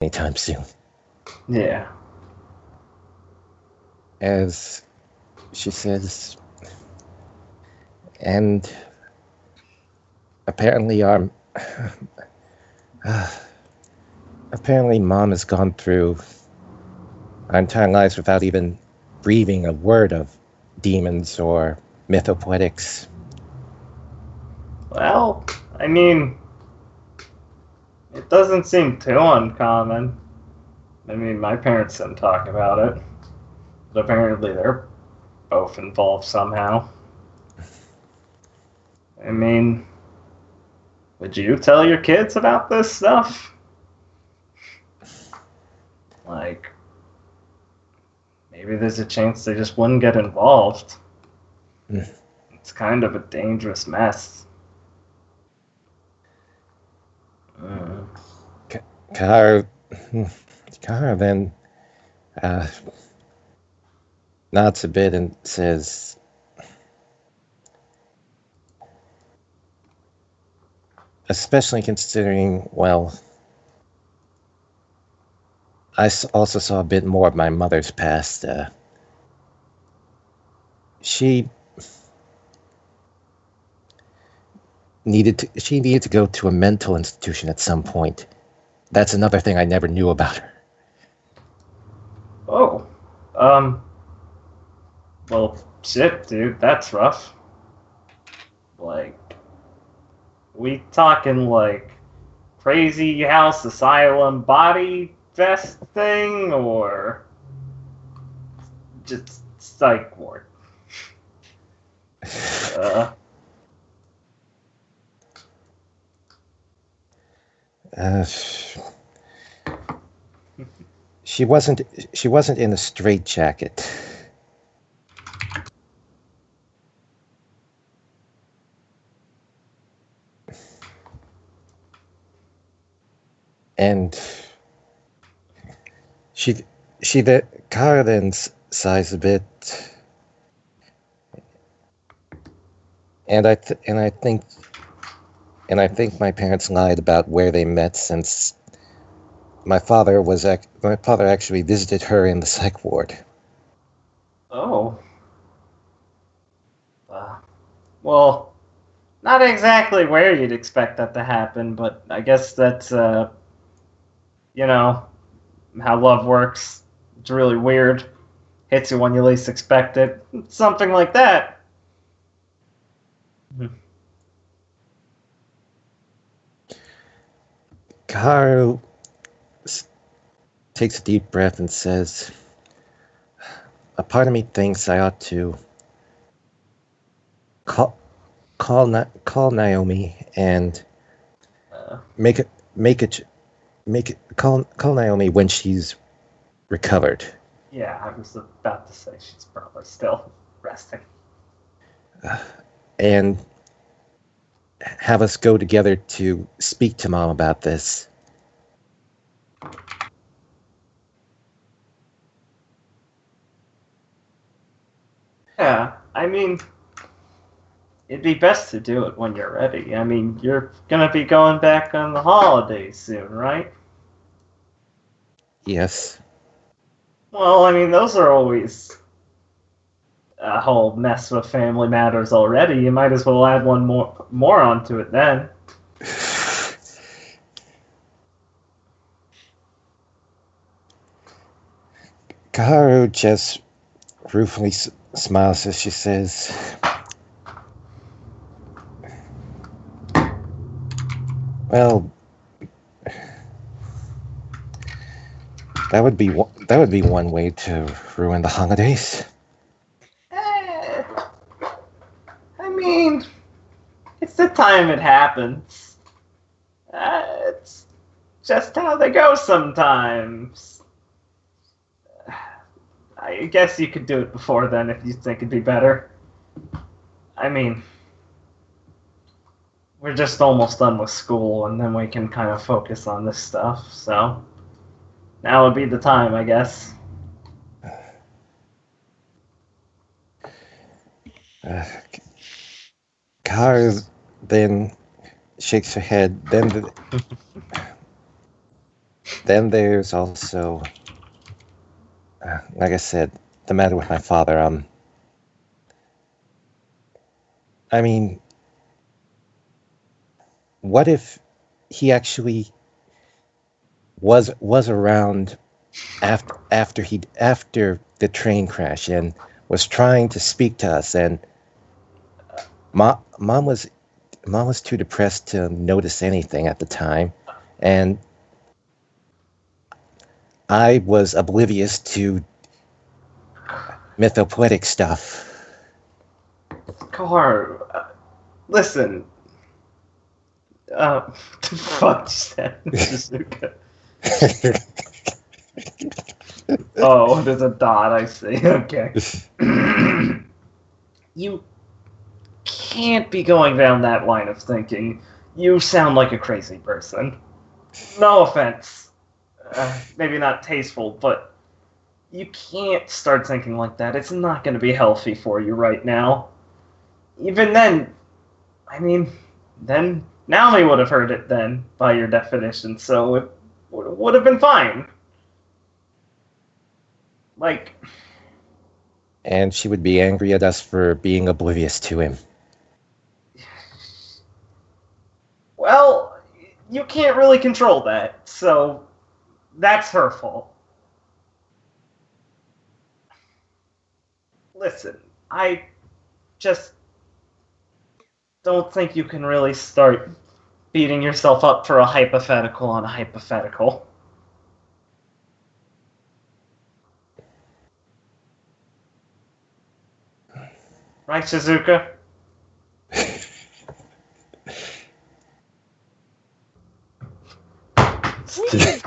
anytime soon. Yeah. As she says, and apparently apparently Mom has gone through our entire lives without even breathing a word of demons or mythopoetics. Well, I mean, it doesn't seem too uncommon. I mean, my parents didn't talk about it, but apparently they're both involved somehow. I mean, would you tell your kids about this stuff? Like, maybe there's a chance they just wouldn't get involved. It's kind of a dangerous mess. Mm. Car, Car then uh, nods a bit and says, especially considering, well, I also saw a bit more of my mother's past. She she needed to go to a mental institution at some point. That's another thing I never knew about her. Oh, um, well, shit, dude, that's rough. Like, we talking like crazy house asylum body vest thing, or just psych ward? Uh, Uh, she wasn't in a straitjacket. And she the Kara then sighs a bit, and I think my parents lied about where they met, since my father actually visited her in the psych ward. oh, uh, well, not exactly where you'd expect that to happen, but I guess that's you know, how love works. It's really weird. Hits you when you least expect it. Something like that. Kara takes a deep breath and says, "A part of me thinks I ought to call Naomi and Uh, make it make it make it call Naomi when she's recovered, yeah, I was about to say she's probably still resting. and have us go together to speak to Mom about this." Yeah, I mean, it'd be best to do it when you're ready. I mean, you're gonna be going back on the holidays soon, right? Yes. Well, I mean, those are always a whole mess with family matters already. You might as well add one more onto it then. Kaharu just ruefully smiles as she says, "Well, that would be one way to ruin the holidays." Eh, I mean, it's the time it happens. It's just how they go sometimes. I guess you could do it before then if you think it'd be better. I mean, we're just almost done with school, and then we can kind of focus on this stuff. So now would be the time, I guess. Kaharu then shakes her head. Then there's also, like I said, the matter with my father. I mean, what if he actually was around after the train crash and was trying to speak to us, and mom was too depressed to notice anything at the time, and I was oblivious to mythopoetic stuff. Car, listen. Fuck that, Shizuka. Oh, there's a dot, I see. Okay. You can't be going down that line of thinking. You sound like a crazy person. No offense. Maybe not tasteful, but you can't start thinking like that. It's not going to be healthy for you right now. Even then, I mean, then Naomi would have heard it then, by your definition, so it would have been fine. Like, And she would be angry at us for being oblivious to him. well, you can't really control that, so that's her fault. Listen, I just don't think you can really start beating yourself up for a hypothetical on a hypothetical. Right, Shizuka?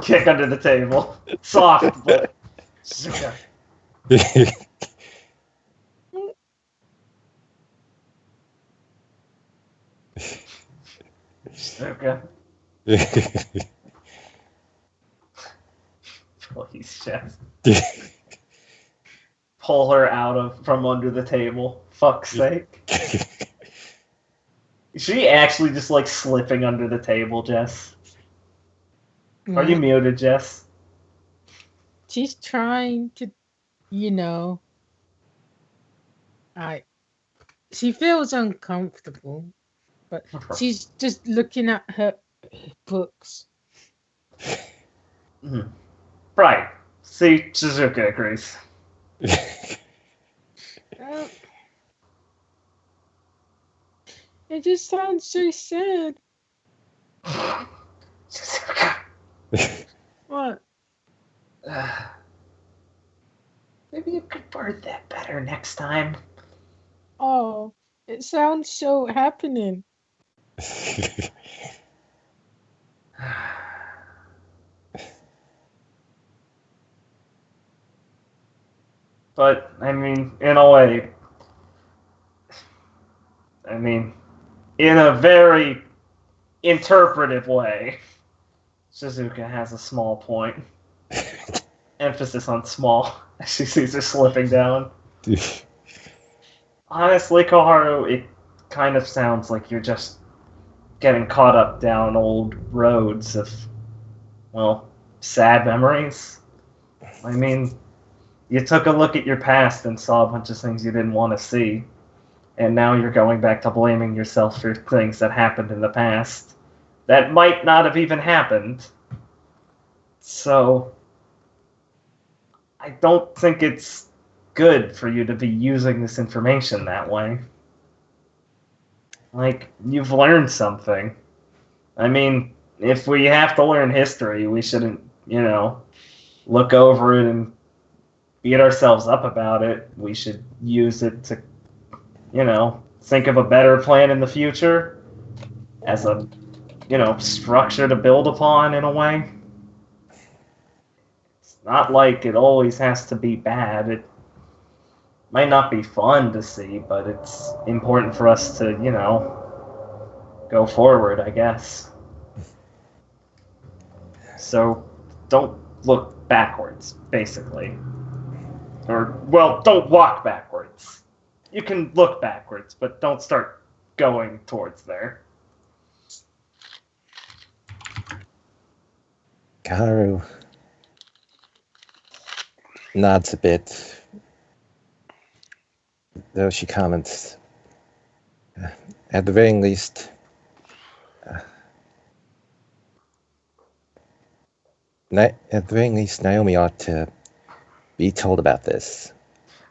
Kick under the table. Soft, but Shizuka. Shizuka. Please, Jeff. Pull her out from under the table. Fuck's sake. Is she actually just like slipping under the table, Jess? Are you muted, Jess? She's trying to, you know, she feels uncomfortable, but she's just looking at her books. Right. See, Shizuka agrees. It just sounds so sad. Shizuka. What? Maybe you could word that better next time. Oh, it sounds so happening. But, I mean, in a way, in a very interpretive way, Shizuka has a small point. Emphasis on small, as she sees her slipping down. Honestly, Koharu, it kind of sounds like you're just getting caught up down old roads of, well, sad memories. I mean, you took a look at your past and saw a bunch of things you didn't want to see, and now you're going back to blaming yourself for things that happened in the past that might not have even happened. So, I don't think it's good for you to be using this information that way. Like, you've learned something. I mean, if we have to learn history, we shouldn't, look over it and beat ourselves up about it. We should use it to, think of a better plan in the future as a, structure to build upon in a way. It's not like it always has to be bad. It might not be fun to see, but it's important for us to, go forward, I guess. So don't look backwards, basically. Or, well, don't walk backwards. You can look backwards, but don't start going towards there. Kaharu nods a bit, though she comments, at the very least, Naomi ought to be told about this.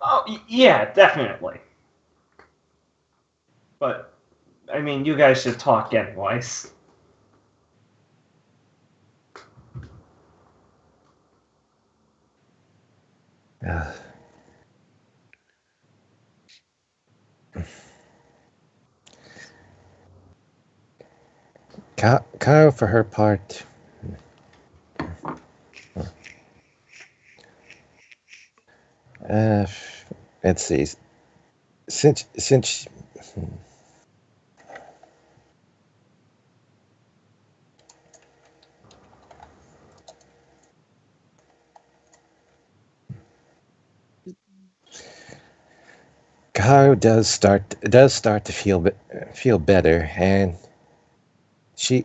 Oh, yeah, definitely. But, I mean, you guys should talk anyways. Uh, Kyle, for her part, uh, let's see. Since Kyle does start to feel better, and she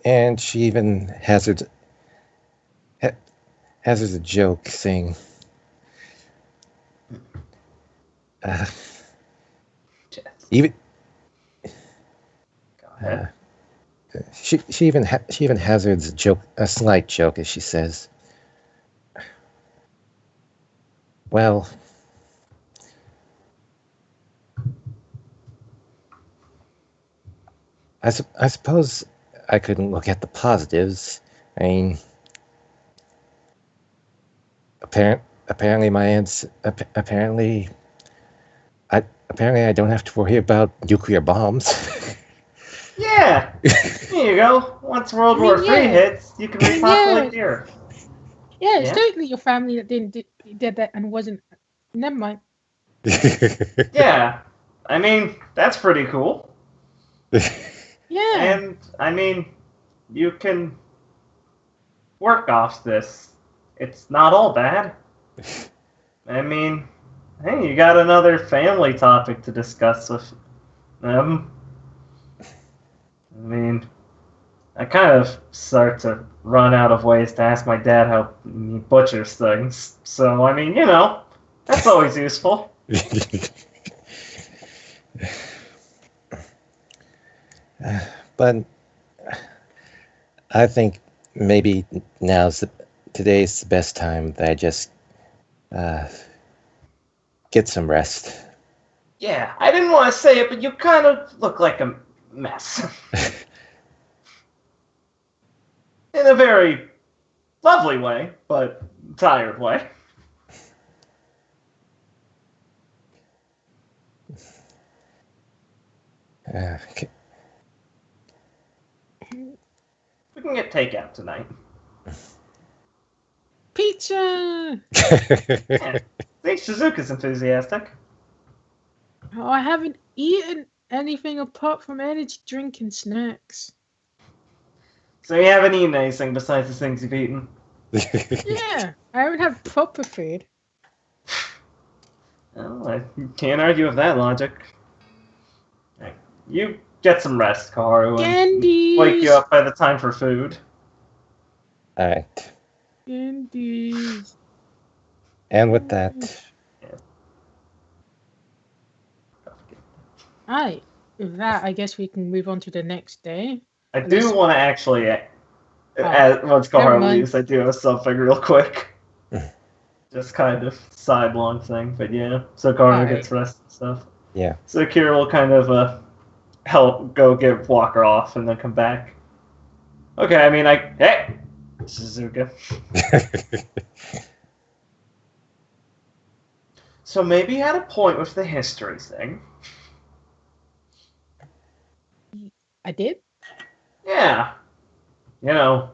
even hazards a joke, saying, uh, Yes. even Go ahead. she even hazards a slight joke, as she says, "Well, I suppose I could look at the positives. I mean, apparently my aunt's apparently I don't have to worry about nuclear bombs." Yeah! Here you go. Once World I mean, War III yeah. hits, you can I mean, repopulate the Earth. Yeah, it's Yeah? totally your family that did that and wasn't. Never mind. Yeah. I mean, that's pretty cool. Yeah. And, I mean, you can work off this. It's not all bad. I mean, hey, you got another family topic to discuss with them. I mean, I kind of start to run out of ways to ask my dad how he butchers things. So, I mean, you know, that's always useful. But I think maybe today's the best time that I just uh, get some rest. Yeah, I didn't want to say it, but you kind of look like a mess. In a very lovely way, but tired way. Okay. We can get takeout tonight. Pizza. Yeah. See, Shizuka's enthusiastic. Oh, I haven't eaten anything apart from energy drink and snacks. So you haven't eaten anything besides the things you've eaten? Yeah, I haven't had proper food. Well, I can't argue with that logic. Right. You get some rest, Karu, and wake you Candies. up by the time for food. All right. Candies. And with that, Alright, with that, I guess we can move on to the next day. I At do least- want to actually, once never Karu mind. leaves, I do have something real quick. Just kind of sidelong thing, but yeah. So Karu Alright. gets rest and stuff. yeah. So Kira will kind of help go get Walker off and then come back. Okay, I mean, hey, Suzuka. So maybe you had a point with the history thing. I did? Yeah. You know,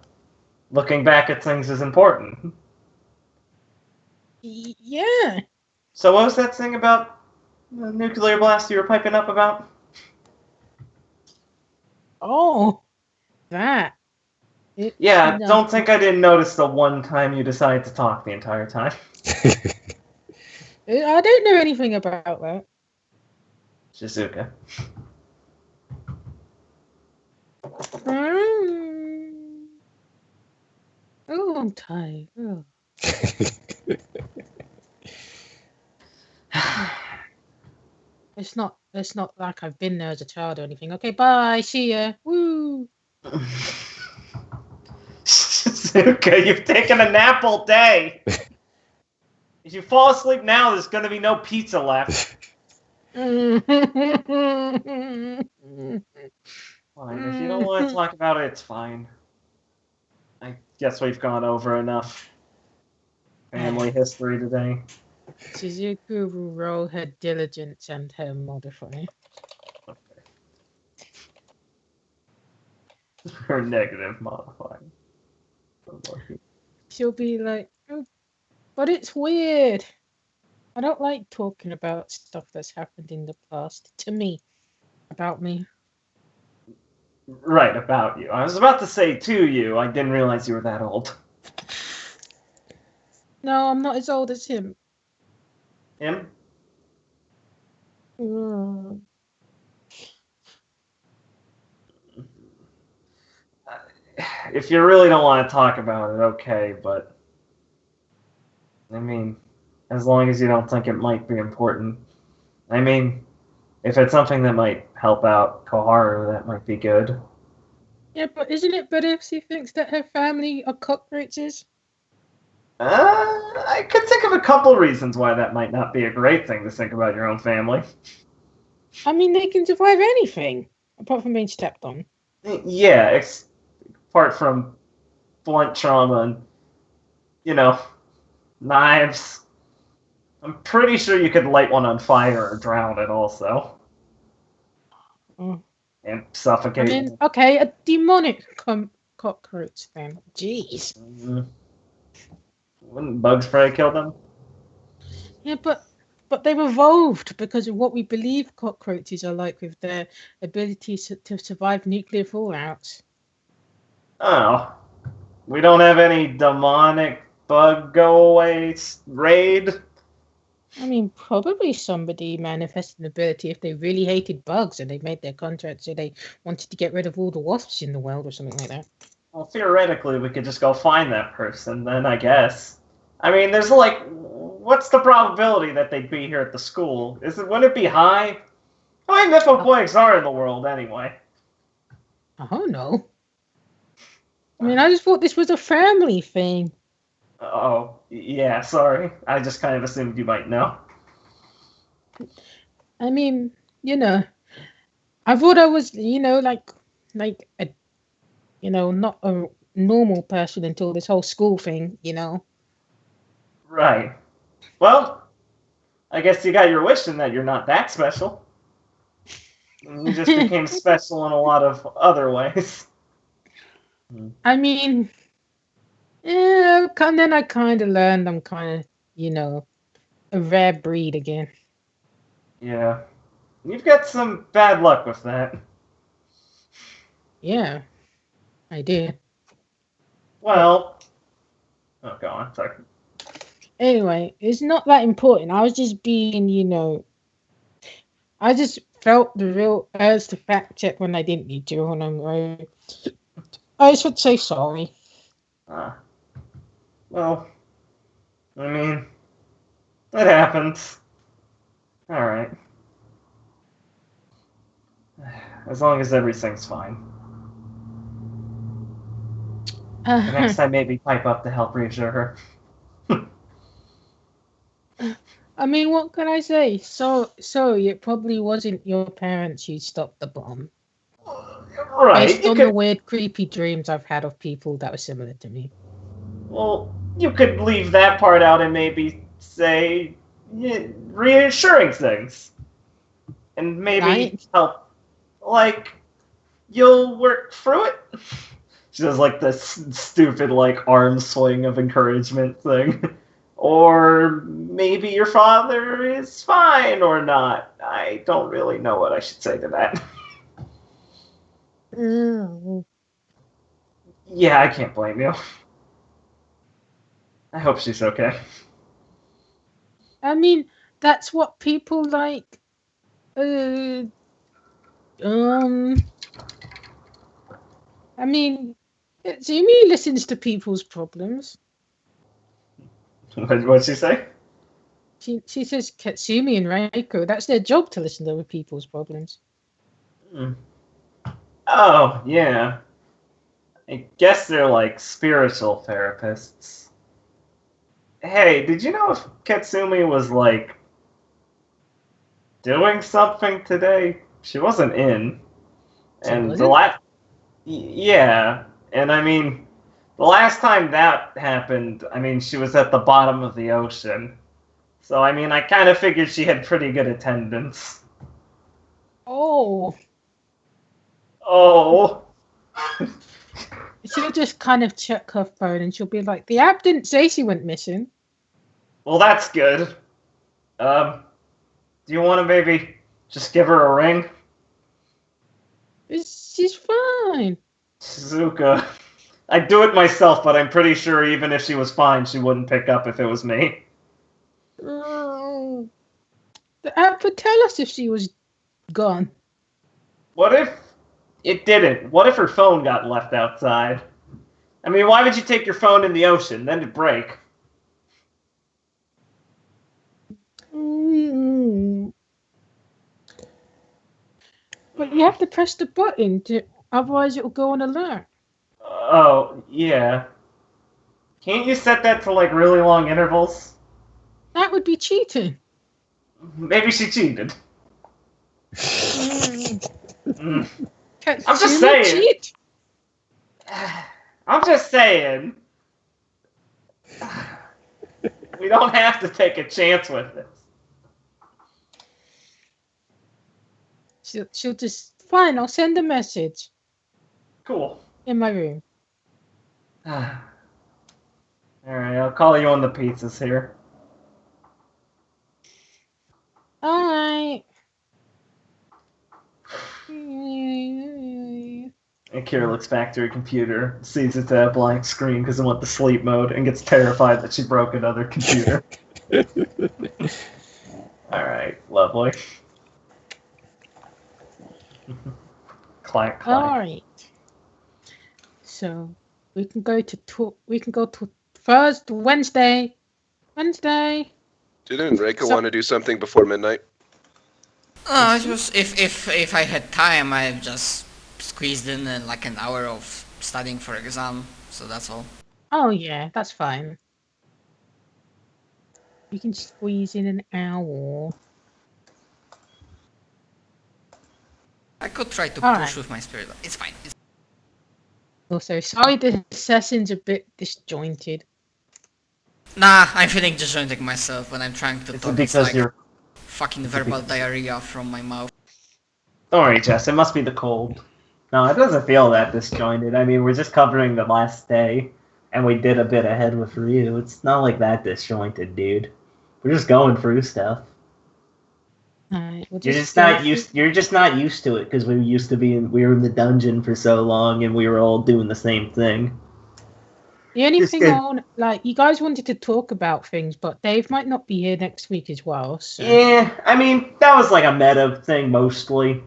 looking back at things is important. Yeah. So what was that thing about the nuclear blast you were piping up about? Oh, that. Yeah, don't think I didn't notice the one time you decided to talk the entire time. I don't know anything about that. Shizuka. Oh, I'm tired. Ugh. It's not like I've been there as a child or anything. Okay, bye. See ya. Woo. Shizuka, you've taken a nap all day. If you fall asleep now, there's going to be no pizza left. Fine, if you don't want to talk about it, it's fine. I guess we've gone over enough family history today. Shizuku will roll her diligence and her modifier. Her negative modifier. She'll be like, oh, but it's weird. I don't like talking about stuff that's happened in the past. To me. About me. Right, about you. I was about to say to you, I didn't realize you were that old. No, I'm not as old as him. Him? Mm. If you really don't want to talk about it, okay, but I mean, as long as you don't think it might be important. I mean, if it's something that might help out Koharu, that might be good. Yeah, but isn't it better if she thinks that her family are cockroaches? I could think of a couple reasons why that might not be a great thing to think about your own family. I mean, they can survive anything, apart from being stepped on. Yeah, apart from blunt trauma and, knives. I'm pretty sure you could light one on fire or drown it also. Oh. And suffocate. I mean, okay, a demonic cockroach then. Jeez. Wouldn't bug spray kill them? Yeah, but they've evolved because of what we believe cockroaches are like with their ability to survive nuclear fallouts. Oh. We don't have any demonic bug go away raid? I mean, probably somebody manifested an ability if they really hated bugs and they made their contract so they wanted to get rid of all the wasps in the world or something like that. Well, theoretically, we could just go find that person, then, I guess. I mean, there's like, what's the probability that they'd be here at the school? Would it be high? How many mythopoeics are in the world, anyway? I don't know. I mean, I just thought this was a family thing. Oh, yeah, sorry. I just kind of assumed you might know. I mean, I thought I was, like a, not a normal person until this whole school thing, Right. Well, I guess you got your wish in that you're not that special. You just became special in a lot of other ways. I mean, yeah, and then I kind of learned I'm kind of, a rare breed again. Yeah. You've got some bad luck with that. Yeah, I did. Well, oh, go on. Sorry. Anyway, it's not that important. I was just being, I just felt the real urge to fact check when I didn't need to, and I should say sorry. Well, I mean, it happens. All right. As long as everything's fine. The next time, maybe pipe up to help reassure her. I mean, what can I say? So it probably wasn't your parents who stopped the bomb. Right. Based on the weird, creepy dreams I've had of people that were similar to me. Well, you could leave that part out and maybe say reassuring things. And maybe help. Like, you'll work through it. She does like this stupid arm swing of encouragement thing. Or maybe your father is fine or not. I don't really know what I should say to that. Yeah, I can't blame you. I hope she's okay. I mean, that's what people like. I mean, Katsumi listens to people's problems. What'd she say? She says Katsumi and Reiko, that's their job to listen to other people's problems. Oh, yeah. I guess they're like spiritual therapists. Hey, did you know if Katsumi was like doing something today? She wasn't in. And the last, yeah, and I mean, the last time that happened, I mean, she was at the bottom of the ocean. So, I mean, I kind of figured she had pretty good attendance. Oh. Oh. She'll just kind of check her phone and she'll be like, the app didn't say she went missing. Well, that's good. Do you want to maybe just give her a ring? She's fine. Shizuka. I'd do it myself, but I'm pretty sure even if she was fine, she wouldn't pick up if it was me. The app would tell us if she was gone. What if it didn't? What if her phone got left outside? I mean, why would you take your phone in the ocean? Then it'd break. But you have to press the button, otherwise it will go on alert. Oh, yeah. Can't you set that to, like, really long intervals? That would be cheating. Maybe she cheated. I'm just saying. Cheat? I'm just saying. We don't have to take a chance with this. She'll just... Fine, I'll send a message. Cool. In my room. Alright, I'll call you on the pizzas here. Alright. Akira looks back to her computer, sees it's at a blank screen because it went to sleep mode, and gets terrified that she broke another computer. Alright, lovely. Clank, clank. Alright. So we can go to Wednesday. Didn't Reiko want to do something before midnight? Just if I had time, I just squeezed in like an hour of studying for exam, so that's all. Oh yeah, that's fine. You can squeeze in an hour. I could try to All push right. with my spirit. It's fine. Also, sorry the session's a bit disjointed. Nah, I'm feeling disjointed myself when I'm trying to It's talk. because It's like you're... fucking verbal diarrhea from my mouth. Don't worry, Jess, it must be the cold. No, it doesn't feel that disjointed. I mean, we're just covering the last day, and we did a bit ahead with Ryu. It's not like that disjointed, dude. We're just going through stuff. Alright, You're just not used to it because we were in the dungeon for so long and we were all doing the same thing. The only Just thing good. on, like, you guys wanted to talk about things, but Dave might not be here next week as well. So. Yeah, I mean, that was like a meta thing mostly.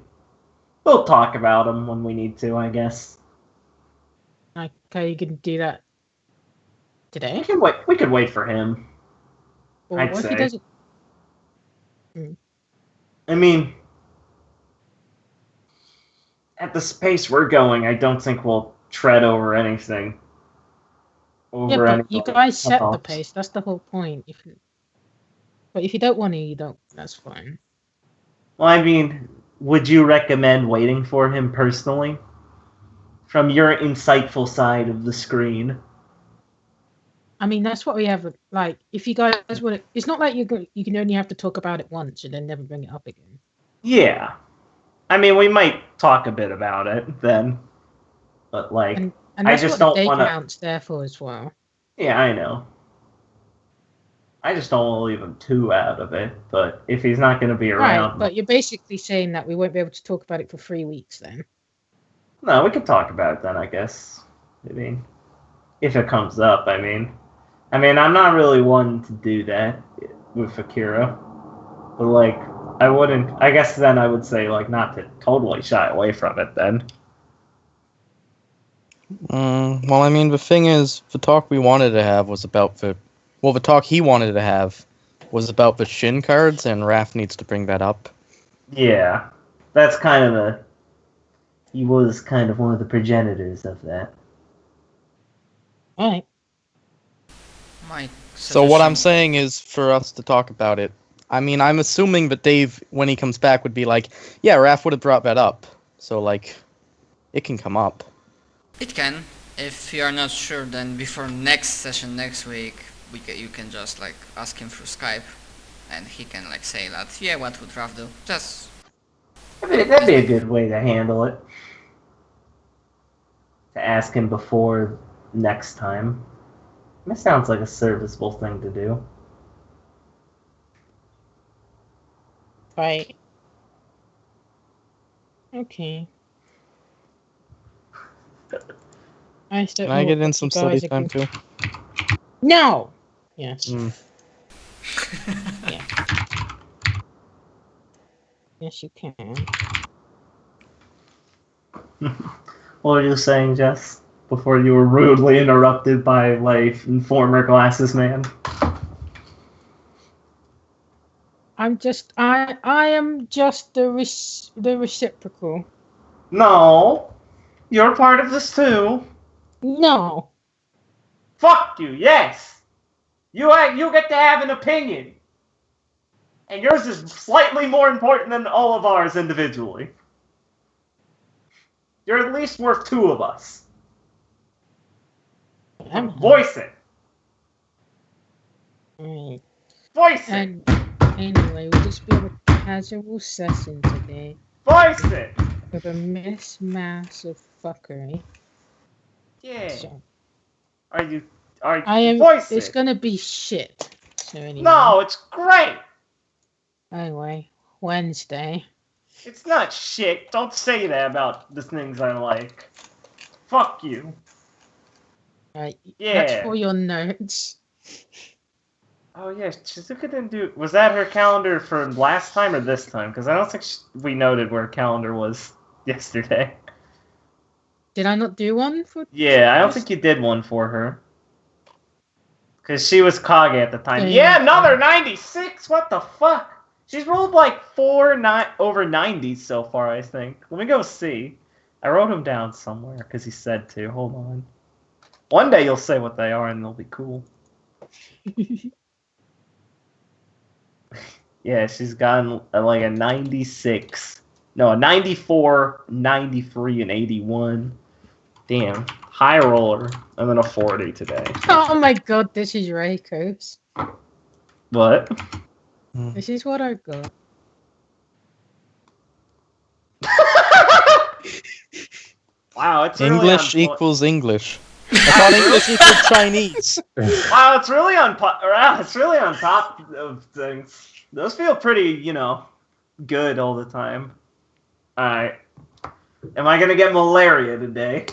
We'll talk about them when we need to, I guess. Okay, you can do that today. We could wait for him. Or I'd what if say. he doesn't? I mean, at the pace we're going, I don't think we'll tread over anything. Yeah, but you guys set the pace. That's the whole point. But if you don't want to, you don't. That's fine. Well, I mean, would you recommend waiting for him personally? From your insightful side of the screen. I mean, that's what we have. Like, if you guys want to, it's not like you can only have to talk about it once and then never bring it up again. Yeah, I mean, we might talk a bit about it then, but like, and that's I just what don't want to. Count's there for as well. Yeah, I know. I just don't want to leave him too out of it. But if he's not going to be around, right? But you're basically saying that we won't be able to talk about it for 3 weeks then. No, we can talk about it then, I guess. I mean, if it comes up, I mean, I'm not really one to do that with Akira, but like, I wouldn't. I guess then I would say like not to totally shy away from it then. Well, I mean, the thing is, the talk we wanted to have was about the talk he wanted to have was about the Shin cards, and Raph needs to bring that up. Yeah, that's kind of he was kind of one of the progenitors of that. Alright. My So what I'm suggestion- saying is for us to talk about it. I mean, I'm assuming that Dave, when he comes back, would be like, yeah, Raph would have brought that up. So, like, it can come up. It can. If you are not sure, then before next session next week, you can just like ask him through Skype, and he can like say that. Yeah, what would Raph do? Just That'd be a good way to handle it. To ask him before next time. That sounds like a serviceable thing to do. Right. Okay. I Can I get in some study time too? No! Yes. Yeah. Yes, you can. What were you saying, Jess? Before you were rudely interrupted by, like, former glasses man. I am just the reciprocal. No! You're part of this too! No! Fuck you, yes! You get to have an opinion! And yours is slightly more important than all of ours individually. You're at least worth two of us. Voice it! Alright. Voice it! And anyway, we'll just be a casual session today Voice it! with a mismatch of fuckery. Yeah. So, voice it's it! gonna be shit. So anyway. No, it's great! Anyway, Wednesday. It's not shit. Don't say that about the things I like. Fuck you. Right. Yeah. That's for your notes. Oh yeah, Shizuka didn't do. Was that her calendar for last time or this time? Because I don't think we noted where her calendar was yesterday. Did I not do one for? Yeah, I don't think you did one for her. Because she was Kage at the time. Yeah. Yeah, another 96. What the fuck? She's rolled like over 90s so far, I think. Let me go see. I wrote them down somewhere because he said to. Hold on. One day you'll say what they are and they'll be cool. Yeah, she's gotten like a 96. No, a 94, 93, and 81. Damn. High roller. And then a 40 today. Oh my god, this is Reiko's. What? This is what I got. Wow, it's English really equals English. I thought English equals Chinese. Wow, it's really on top of things. Those feel pretty, good all the time. Alright. Am I gonna get malaria today?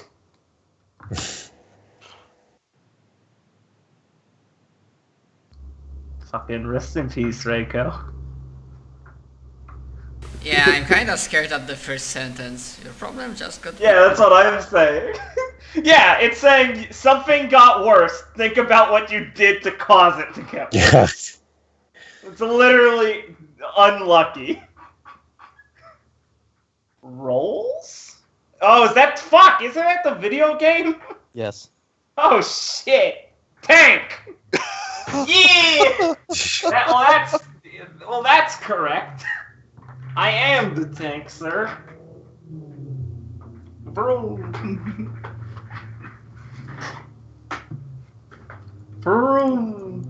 Fucking rest in peace, Reiko. Yeah, I'm kinda scared at the first sentence. Your problem just got... Yeah, that's what I'm saying. Yeah, it's saying something got worse. Think about what you did to cause it to get worse. Yes. It's literally unlucky. Rolls? Oh, is that... Fuck! Isn't that the video game? Yes. Oh, shit! Tank! Yeah! That's correct. I am the tank, sir. Vroom. Vroom.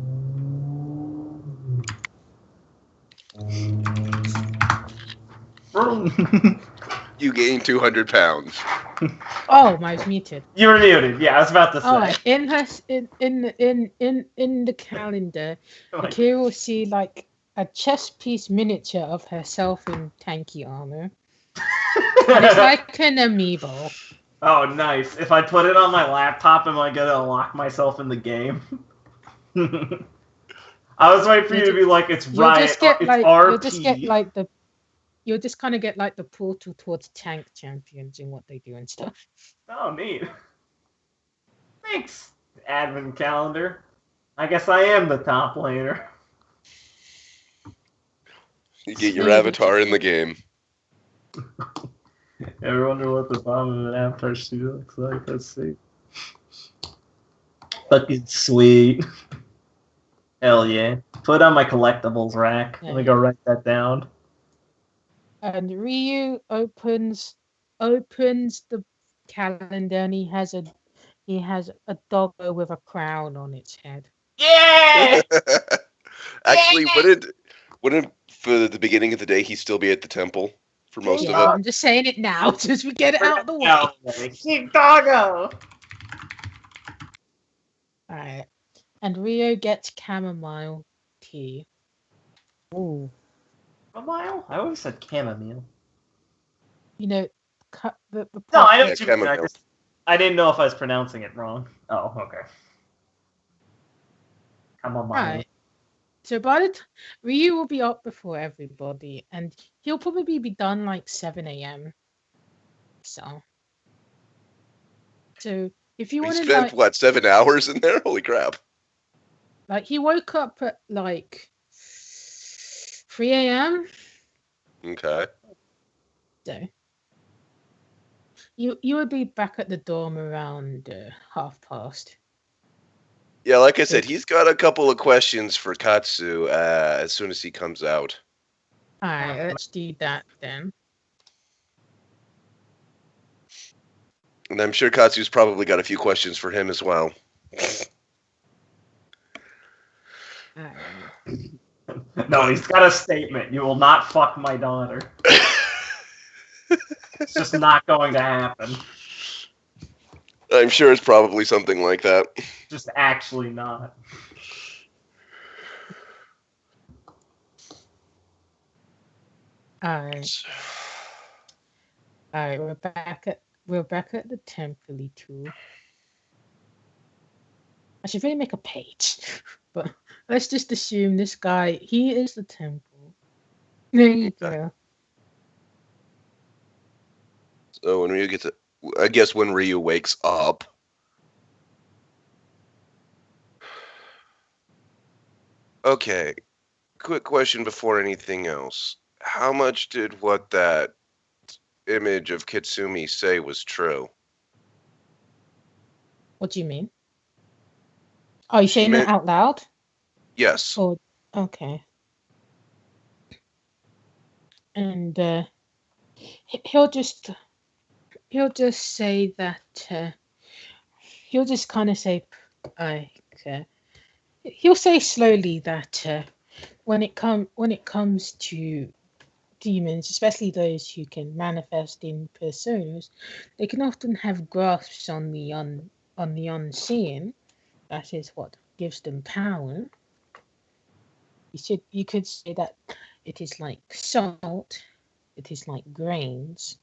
Vroom. You gained 200 pounds. Oh, mine's muted. You were muted. Yeah, I was about to say. Oh, in the calendar, Akira will see like a chess piece miniature of herself in tanky armor. And it's like an amiibo. Oh, nice. If I put it on my laptop, am I gonna unlock myself in the game? I was waiting for you to be like, it's right. It's RP. You'll just kind of get like the portal towards tank champions and what they do and stuff. Oh, neat. Thanks, advent calendar. I guess I am the top laner. You get your Maybe. avatar in the game. Ever wonder what the bottom of an avatar sheet looks like? Let's see. Fucking sweet. Hell yeah. Put on my collectibles rack. Let me go write that down. And Ryu opens the calendar, and he has a doggo with a crown on its head. Yeah! Actually, wouldn't for the beginning of the day he still be at the temple for most Yeah, of it? I'm just saying it now, just we get it out of the way. King Doggo! Alright. And Rio gets chamomile tea. Ooh. Chamomile? I always said chamomile. You know, the No, I know Yeah, what you mean. chamomile. I didn't know if I was pronouncing it wrong. Oh, okay. Chamomile. Right. So by the time Ryu will be up before everybody, and he'll probably be done like 7 a.m. So if you We want to spent, what, 7 hours in there? Holy crap. like he woke up at like 3 a.m. Okay. So you would be back at the dorm around past. Yeah, like I said, he's got a couple of questions for Katsu as soon as he comes out. Alright, let's do that then. And I'm sure Katsu's probably got a few questions for him as well. No, he's got a statement. You will not fuck my daughter. It's just not going to happen. I'm sure it's probably something like that. Just actually not. Alright, we're back at the temple too. I should really make a page, but let's just assume this guy, he is the temple. There you go. So when Ryu gets it, I guess when Ryu wakes up. Okay, quick question before anything else. How much did what that image of Kitsumi say was true? What do you mean? Oh, you saying that out loud? Yes. Oh, okay. And he'll just say that he'll just kind of say he'll say slowly that when it comes to demons, especially those who can manifest in personas, they can often have grasps on the unseen. That is what gives them power. You could say that it is like salt, it is like grains,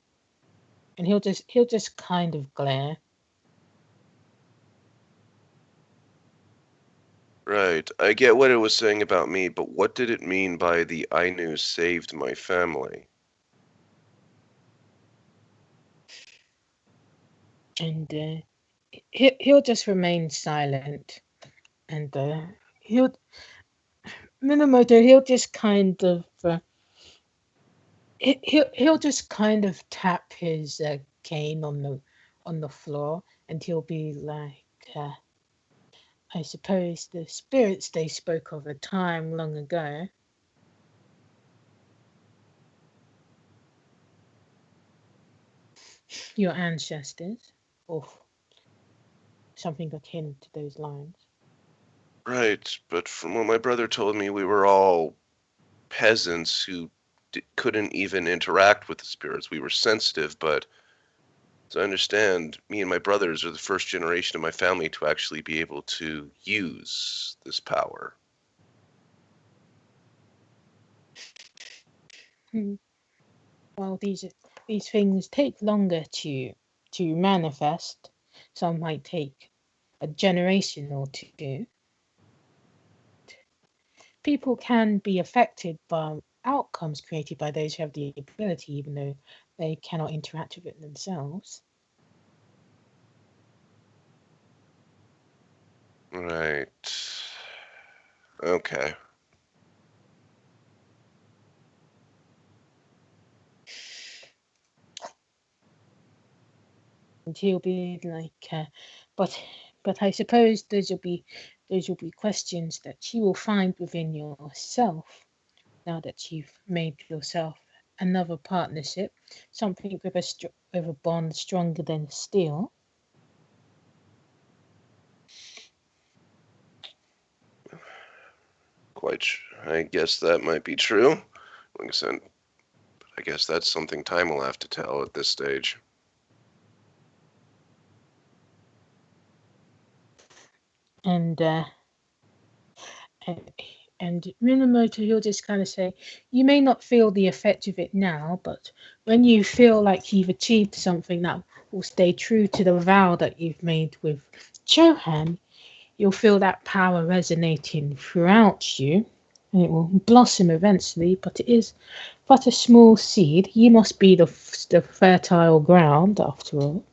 and he'll just kind of glare. Right. I get what it was saying about me, but what did it mean by the Ainu saved my family? And he'll just remain silent, and Minamoto, he'll just kind of he'll just kind of tap his cane on the floor, and he'll be like, I suppose the spirits they spoke of a time long ago. Your ancestors, or something akin to those lines. Right, but from what my brother told me, we were all peasants who couldn't even interact with the spirits. We were sensitive, but as I understand, me and my brothers are the first generation of my family to actually be able to use this power. Well, these things take longer to manifest. Some might take a generation or two. People can be affected by outcomes created by those who have the ability, even though they cannot interact with it themselves. Right. Okay. And he'll be like, but I suppose those will be questions that you will find within yourself now that you've made yourself another partnership, something with a bond stronger than steel. I guess that might be true. Like I said, I guess that's something time will have to tell at this stage. And and Minamoto, he'll just kind of say, you may not feel the effect of it now, but when you feel like you've achieved something that will stay true to the vow that you've made with Chohan, you'll feel that power resonating throughout you, and it will blossom eventually, but it is but a small seed. You must be the fertile ground, after all.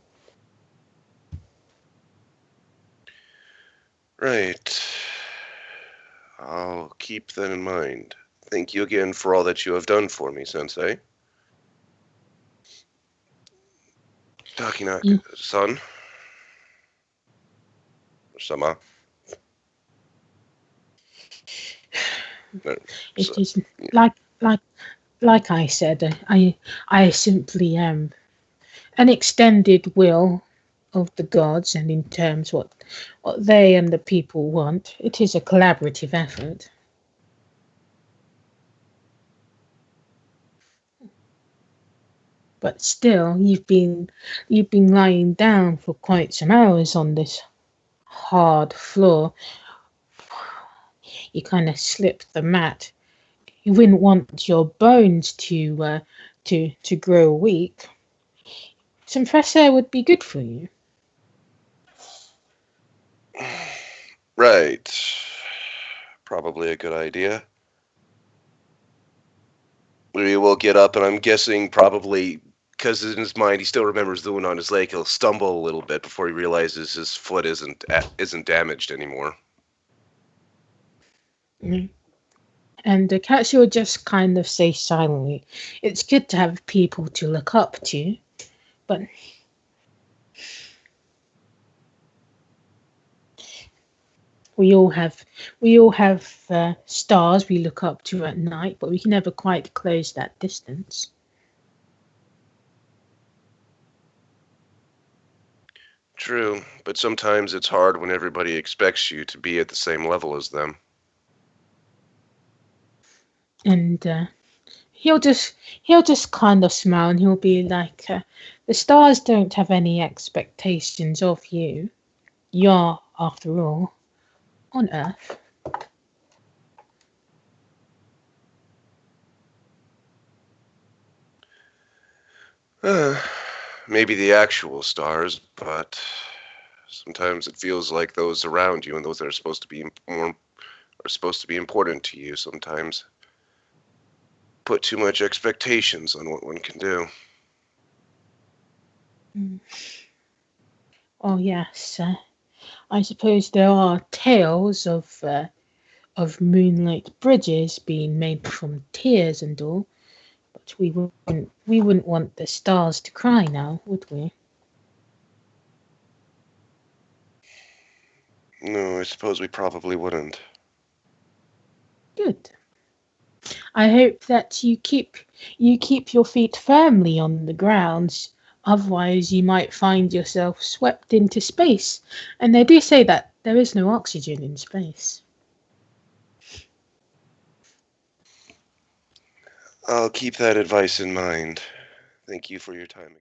Right. I'll keep that in mind. Thank you again for all that you have done for me, Sensei. Takina-san? Sama? It is like I said, I simply am an extended will of the gods, and in terms what they and the people want, it is a collaborative effort. But still, you've been lying down for quite some hours on this hard floor. You kind of slipped the mat. You wouldn't want your bones to grow weak. Some fresh air would be good for you. Right. Probably a good idea. We will get up, and I'm guessing probably because in his mind he still remembers the wound on his leg, he'll stumble a little bit before he realizes his foot isn't damaged anymore. Mm. And the Katsu will just kind of say silently, it's good to have people to look up to, but we all have stars we look up to at night, but we can never quite close that distance. True, but sometimes it's hard when everybody expects you to be at the same level as them. And he'll just kind of smile, and he'll be like, the stars don't have any expectations of you. You're, after all, on Earth. Maybe the actual stars, but sometimes it feels like those around you and those that are supposed to be important to you sometimes put too much expectations on what one can do. Oh yes, I suppose there are tales of moonlight bridges being made from tears and all, but we wouldn't want the stars to cry now, would we? No, I suppose we probably wouldn't. Good. I hope that you keep your feet firmly on the ground. Otherwise, you might find yourself swept into space. And they do say that there is no oxygen in space. I'll keep that advice in mind. Thank you for your time again.